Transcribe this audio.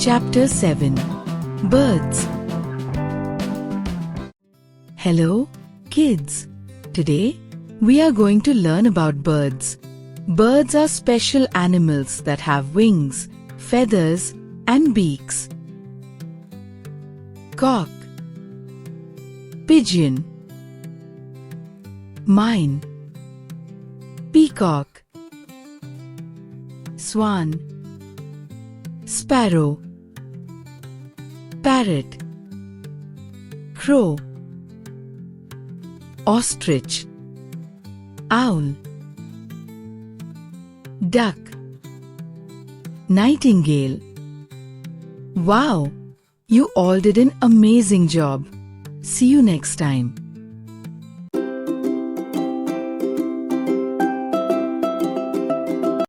Chapter 7 Birds. Hello, kids. Today, we are going to learn about birds. Birds are special animals that have wings, feathers, and beaks. Cock, pigeon, mine, peacock, swan, sparrow, parrot, crow, ostrich, owl, duck, nightingale. Wow! You all did an amazing job. See you next time.